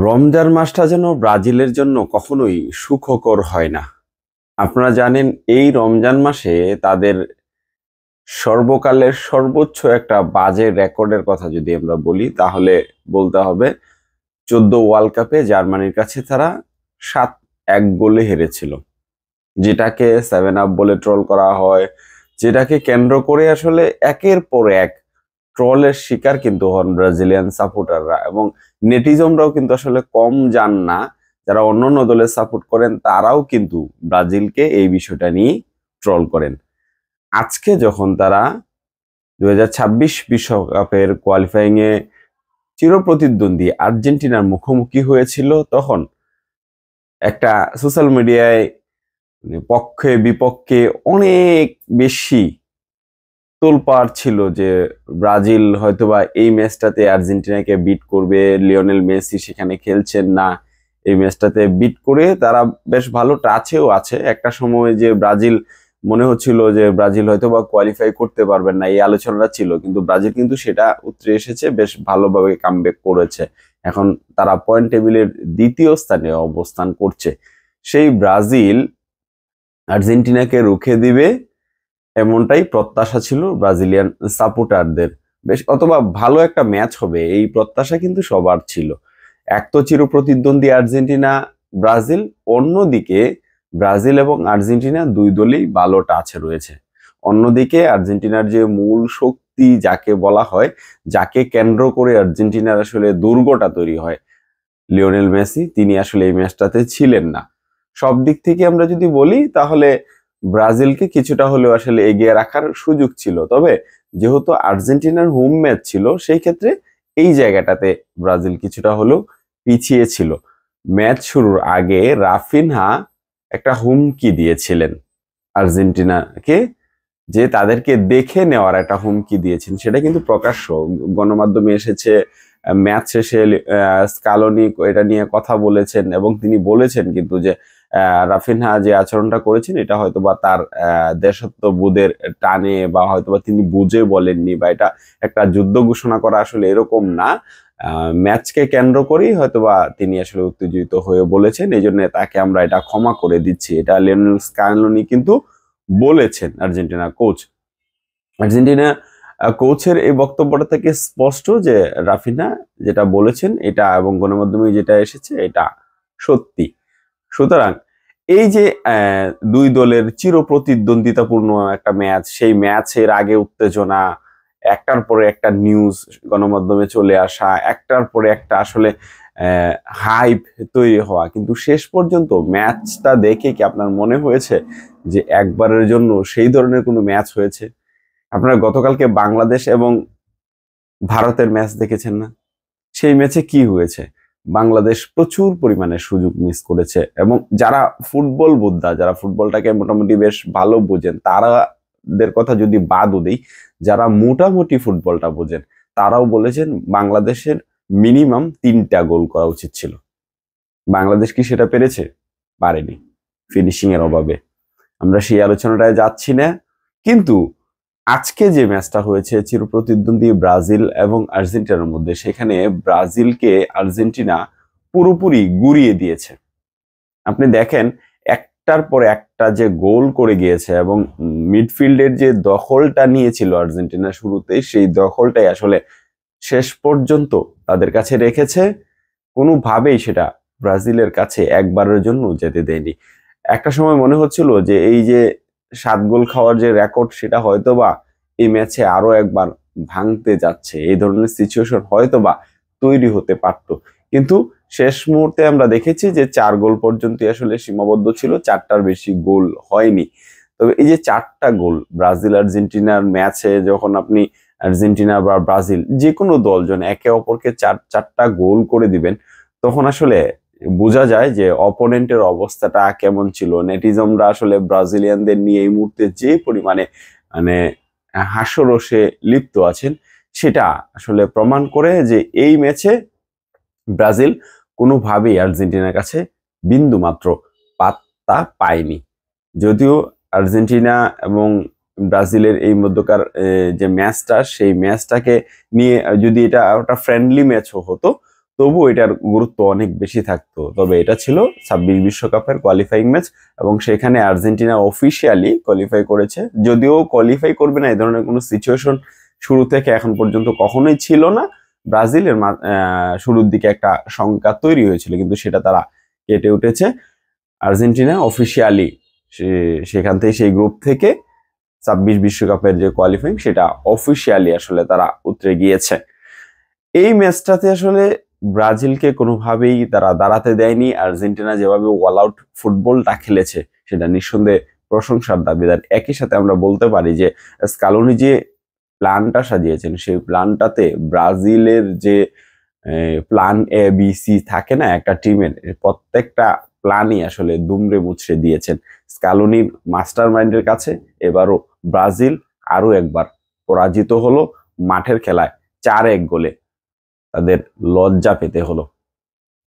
রমজান মাসটা যেন ব্রাজিলের জন্য কখনোই সুখকর হয় না। আপনারা জানেন এই রমজান মাসে তাদের সর্বকালের সর্বোচ্চ একটা বাজে রেকর্ডের কথা যদি আমরা বলি তাহলে বলতে হবে 14 ওয়ার্ল্ড কাপে জার্মানির কাছে তারা 7-1 গোলে হেরেছিল, যেটাকে 7 আপ বলে ট্রল করা হয়, যেটাকে কেন্দ্র করে আসলে একের পর এক ট্রলের শিকার কিন্তু হন ব্রাজিলিয়ান সাপোর্টাররা। এবং নেটিজনরাও কিন্তু আসলে কম যান না, যারা অন্যান্য দলের সাপোর্ট করেন তারাও কিন্তু ব্রাজিলকে এই বিষয়টা নিয়ে ট্রল করেন। আজকে যখন তারা 2026 বিশ্বকাপের কোয়ালিফাইং এ চিরপ্রতিদ্বন্দ্বী আর্জেন্টিনার মুখোমুখি হয়েছিল, তখন একটা সোশ্যাল মিডিয়ায় পক্ষে বিপক্ষে অনেক বেশি তোলপাড় ছিল যে ব্রাজিল হয়তোবা এই ম্যাচটাতে আর্জেন্টিনাকে বিট করবে, লিওনেল মেসি সেখানে খেলছেন না, এই ম্যাচটাতে বিট করে তারা বেশ ভালো টাচেও আছে। একটা সময় যে ব্রাজিল মনে হচ্ছিল যে ব্রাজিল হয়তোবা কোয়ালিফাই করতে পারবেন না, এই আলোচনাটা ছিল, কিন্তু ব্রাজিল কিন্তু সেটা উতরে এসেছে, বেশ ভালোভাবে কামব্যাক করেছে। এখন তারা পয়েন্ট টেবিলের দ্বিতীয় স্থানে অবস্থান করছে। সেই ব্রাজিল আর্জেন্টিনাকে রুখে দিবে এমনটাই প্রত্যাশা ছিল ব্রাজিলিয়ান সাপোর্টারদের। বেশ অথবা ভালো একটা ম্যাচ হবে এই প্রত্যাশা কিন্তু সবার ছিল। এক তো চিরপ্রতিদ্বন্দ্বী আর্জেন্টিনা ব্রাজিল, অন্যদিকে ব্রাজিল এবং আর্জেন্টিনা দুই দলই ভালো টাচে রয়েছে। অন্যদিকে আর্জেন্টিনার যে মূল শক্তি যাকে বলা হয়, যাকে কেন্দ্র করে আর্জেন্টিনার আসলে দুর্গটা তৈরি হয়, লিওনেল মেসি, তিনি আসলে এই ম্যাচটাতে ছিলেন না। সব দিক থেকে আমরা যদি বলি তাহলে ব্রাজিলকে কিছুটা হলেও আসলে এগিয়ে রাখার সুযোগ ছিল, তবে যেহেতু আর্জেন্টিনার হোম ম্যাচ ছিল সেই ক্ষেত্রে এই জায়গাটাতে ব্রাজিল কিছুটা হলেও পিছিয়ে ছিল। ম্যাচ শুরুর আগে রাফিনহা একটা হুমকি দিয়েছিলেন আর্জেন্টিনাকে, যে তাদেরকে দেখে নেওয়ার একটা হুমকি দিয়েছেন, সেটা কিন্তু প্রকাশ্য গণমাধ্যমে এসেছে। ম্যাচ শেষে স্কালোনি এটা নিয়ে কথা বলেছেন এবং তিনি বলেছেন কিন্তু যে রাফিনহা যে আচরণটা করেছেন এটা হয়তোবা তার দেশাত্মবোধের টানে, বা হয়তোবা তিনি বুঝে বলেননি, বা এটা একটা যুদ্ধ ঘোষণা করা আসলে এরকম না, ম্যাচকে কেন্দ্র করেই হয়তোবা তিনি আসলে উত্তেজিত হয়ে বলেছেন, এই জন্য তাকে আমরা এটা ক্ষমা করে দিচ্ছি, এটা লিওনেল স্কালোনি কিন্তু বলেছেন, আর্জেন্টিনা কোচ। আর্জেন্টিনা কোচের এই বক্তব্যটা থেকে স্পষ্ট যে রাফিনা যেটা বলেছেন এটা এবং গণমাধ্যমে যেটা এসেছে এটা সত্যি। সুতরাং এই যে দুই দলের চির প্রতিদ্বন্দ্বিতাপূর্ণ একটা ম্যাচ, সেই ম্যাচের আগে উত্তেজনা, একটার পরে একটা নিউজ গণমাধ্যমে চলে আসা, একটার পরে একটা আসলে হাইপ তৈরি হওয়া, কিন্তু শেষ পর্যন্ত ম্যাচটা দেখে কি আপনার মনে হয়েছে যে একবারের জন্য সেই ধরনের কোনো ম্যাচ হয়েছে? আপনারা গতকালকে বাংলাদেশ এবং ভারতের ম্যাচ দেখেছেন না? সেই ম্যাচে কি হয়েছে? বাংলাদেশ প্রচুর পরিমাণে সুযোগ মিস করেছে, এবং যারা ফুটবল বোদ্ধা, যারা ফুটবলটাকে মোটামুটি বেশ ভালো বোঝেন, তারাদের কথা যদি বাদও দেই, যারা মোটামুটি ফুটবলটা বোঝেন তারাও বলেছেন বাংলাদেশের মিনিমাম 3টা গোল করা উচিত ছিল। বাংলাদেশ কি সেটা পেরেছে? পারেনি, ফিনিশিং এর অভাবে। আমরা সেই আলোচনাটায় যাচ্ছি না, কিন্তু আজকে যে ম্যাচটা হয়েছে চিরপ্রতিদ্বন্দ্বী ব্রাজিল এবং আর্জেন্টিনার মধ্যে, সেখানে ব্রাজিলকে আর্জেন্টিনা পুরোপুরি গুড়িয়ে দিয়েছে। আপনি দেখেন একটার পর একটা যে গোল করে গিয়েছে, এবং মিডফিল্ডের যে দখলটা নিয়েছিল আর্জেন্টিনা শুরুতেই, সেই দখলটাই আসলে শেষ পর্যন্ত তাদের কাছে রেখেছে, কোনোভাবেই সেটা ব্রাজিলের কাছে একবারের জন্য যেতে দেয়নি। একটা সময় মনে হচ্ছিল যে এই যে 7 গোল খাওয়ার যে রেকর্ড, সেটা হয়তোবা এই ম্যাচে আরো একবার ভাঙতে যাচ্ছে, এই ধরনের সিচুয়েশন হয়তোবা তৈরি হতে পারত, কিন্তু শেষ মুহূর্তে আমরা দেখেছি যে 4 গোল পর্যন্ত আসলে সীমাবদ্ধ ছিল, 4টার বেশি গোল হয়নি। তবে এই যে 4টা গোল ব্রাজিল আর্জেন্টিনার ম্যাচে, যখন আপনি আর্জেন্টিনা বা ব্রাজিল যে কোনো দল যখন একে অপরকে 4টা গোল করে দিবেন, তখন আসলে বোঝা যায় যে অপোনেন্টের অবস্থাটা কেমন ছিল। নেটিজনরা আসলে ব্রাজিলিয়ানদের নিয়ে এই মুহূর্তে যে পরিমাণে মানে হাস্যরসে লিপ্ত আছেন, সেটা আসলে প্রমাণ করে যে এই ম্যাচে ব্রাজিল কোনোভাবেই আর্জেন্টিনার কাছে বিন্দু মাত্র পাত্তা পায়নি। যদিও আর্জেন্টিনা এবং ব্রাজিলের এই মধ্যকার যে ম্যাচটা, সেই ম্যাচটাকে নিয়ে যদি এটা একটা ফ্রেন্ডলি ম্যাচও হতো, তবু এটার গুরুত্ব অনেক বেশি থাকতো। তবে এটা ছিল 26 বিশ্বকাপের কোয়ালিফাইং ম্যাচ এবং সেখানে আর্জেন্টিনা অফিসিয়ালি কোয়ালিফাই করেছে। যদিও কোয়ালিফাই করবে না এই ধরনের কোনো সিচুয়েশন শুরু থেকে এখন পর্যন্ত কখনোই ছিল না। ব্রাজিলের শুরুর দিকে একটা শঙ্কা তৈরি হয়েছিল, কিন্তু সেটা তারা কেটে উঠেছে। আর্জেন্টিনা অফিসিয়ালি সেখান থেকে, সেই গ্রুপ থেকে 26 বিশ্বকাপের যে কোয়ালিফাইং সেটা অফিসিয়ালি আসলে তারা উতরে গিয়েছে। এই ম্যাচটাতে আসলে ব্রাজিলকে কোনোভাবেই তারা দাঁড়াতে দেয়নি। আর্জেন্টিনা যেভাবে অল আউট ফুটবলটা খেলেছে সেটা নিঃসন্দেহে প্রশংসার দাবিদার। একই সাথে আমরা বলতে পারি যে স্কালোনি যে প্ল্যানটা সাজিয়েছেন সেই প্ল্যানটাতে ব্রাজিলের যে প্ল্যান এ বি সি থাকে না একটা টিমের, প্রত্যেকটা প্ল্যানই আসলে দুমড়ে মুচড়ে দিয়েছেন স্কালোনির মাস্টার মাইন্ডের কাছে। এবারও ব্রাজিল আরো একবার পরাজিত হলো মাঠের খেলায় 4-1 গোলে। তাদের লজ্জা পেতে হলো।